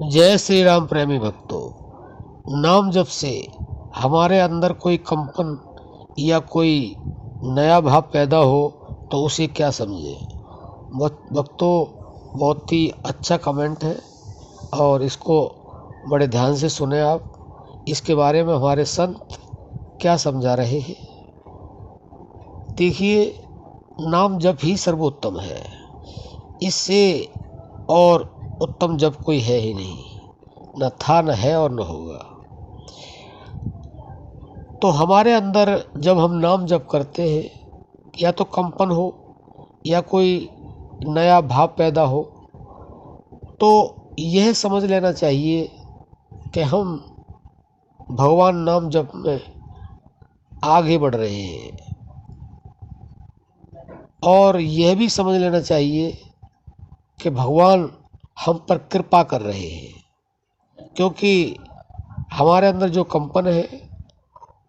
जय श्री राम प्रेमी भक्तों। नाम जप से हमारे अंदर कोई कंपन या कोई नया भाव पैदा हो तो उसे क्या समझे। भक्तों, बहुत ही अच्छा कमेंट है और इसको बड़े ध्यान से सुने आप। इसके बारे में हमारे संत क्या समझा रहे हैं। देखिए, नाम जप ही सर्वोत्तम है। इससे और उत्तम जप कोई है ही नहीं, न था, न है और न होगा। तो हमारे अंदर जब हम नाम जप करते हैं, या तो कंपन हो या कोई नया भाव पैदा हो, तो यह समझ लेना चाहिए कि हम भगवान नाम जप में आगे बढ़ रहे हैं। और यह भी समझ लेना चाहिए कि भगवान हम पर कृपा कर रहे हैं, क्योंकि हमारे अंदर जो कंपन है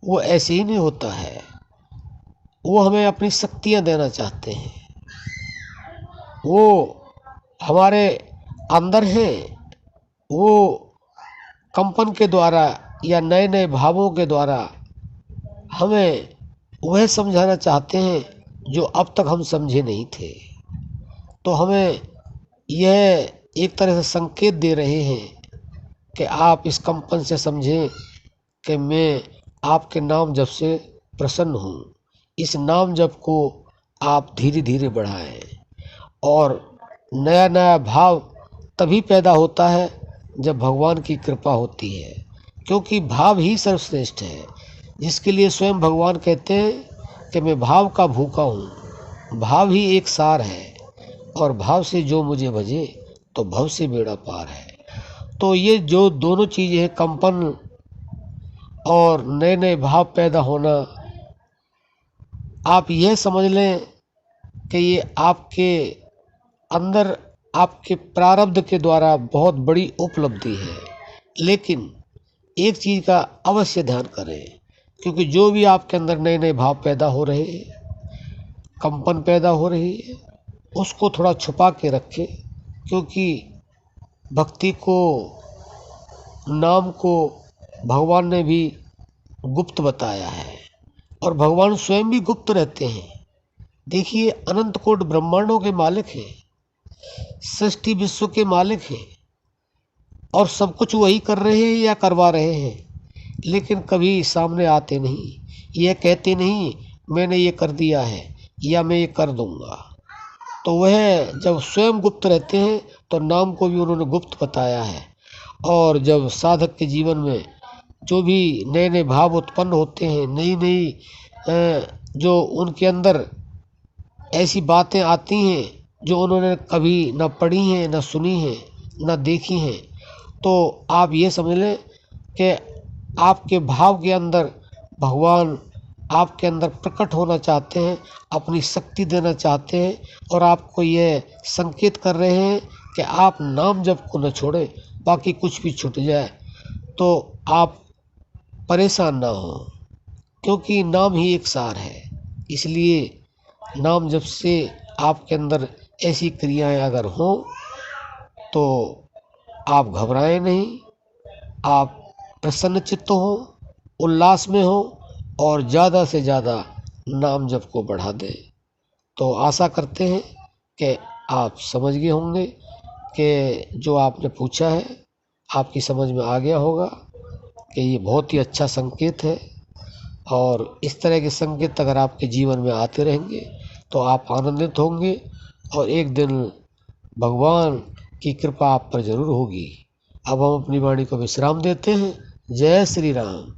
वो ऐसे ही नहीं होता है। वो हमें अपनी शक्तियाँ देना चाहते हैं। वो हमारे अंदर हैं। वो कंपन के द्वारा या नए नए भावों के द्वारा हमें वह समझाना चाहते हैं जो अब तक हम समझे नहीं थे। तो हमें यह एक तरह से संकेत दे रहे हैं कि आप इस कंपन से समझें कि मैं आपके नाम जप से प्रसन्न हूँ। इस नाम जप को आप धीरे धीरे बढ़ाएं। और नया नया भाव तभी पैदा होता है जब भगवान की कृपा होती है, क्योंकि भाव ही सर्वश्रेष्ठ है। जिसके लिए स्वयं भगवान कहते हैं कि मैं भाव का भूखा हूँ। भाव ही एक सार है, और भाव से जो मुझे भजे तो भव से बेड़ा पार है। तो ये जो दोनों चीज़ें हैं, कंपन और नए नए भाव पैदा होना, आप यह समझ लें कि ये आपके अंदर आपके प्रारब्ध के द्वारा बहुत बड़ी उपलब्धि है। लेकिन एक चीज़ का अवश्य ध्यान करें, क्योंकि जो भी आपके अंदर नए नए भाव पैदा हो रहे हैं, कंपन पैदा हो रही है, उसको थोड़ा छुपा के रखें। क्योंकि भक्ति को, नाम को भगवान ने भी गुप्त बताया है, और भगवान स्वयं भी गुप्त रहते हैं। देखिए, अनंत कोटि ब्रह्मांडों के मालिक हैं, सृष्टि विश्व के मालिक हैं, और सब कुछ वही कर रहे हैं या करवा रहे हैं, लेकिन कभी सामने आते नहीं। ये कहते नहीं मैंने ये कर दिया है या मैं ये कर दूंगा। तो वह जब स्वयं गुप्त रहते हैं तो नाम को भी उन्होंने गुप्त बताया है। और जब साधक के जीवन में जो भी नए नए भाव उत्पन्न होते हैं, नई नई जो उनके अंदर ऐसी बातें आती हैं जो उन्होंने कभी न पढ़ी हैं, न सुनी हैं, न देखी हैं, तो आप ये समझ लें कि आपके भाव के अंदर भगवान आपके अंदर प्रकट होना चाहते हैं, अपनी शक्ति देना चाहते हैं, और आपको ये संकेत कर रहे हैं कि आप नाम जप को न छोड़ें। बाकी कुछ भी छूट जाए तो आप परेशान ना हो, क्योंकि नाम ही एक सार है। इसलिए नाम जप से आपके अंदर ऐसी क्रियाएं अगर हों तो आप घबराएं नहीं, आप प्रसन्न चित्त हो, उल्लास में हो, और ज़्यादा से ज़्यादा नाम जप को बढ़ा दें। तो आशा करते हैं कि आप समझ गए होंगे कि जो आपने पूछा है आपकी समझ में आ गया होगा कि ये बहुत ही अच्छा संकेत है। और इस तरह के संकेत अगर आपके जीवन में आते रहेंगे तो आप आनंदित होंगे, और एक दिन भगवान की कृपा आप पर जरूर होगी। अब हम अपनी वाणी को विश्राम देते हैं। जय श्री राम।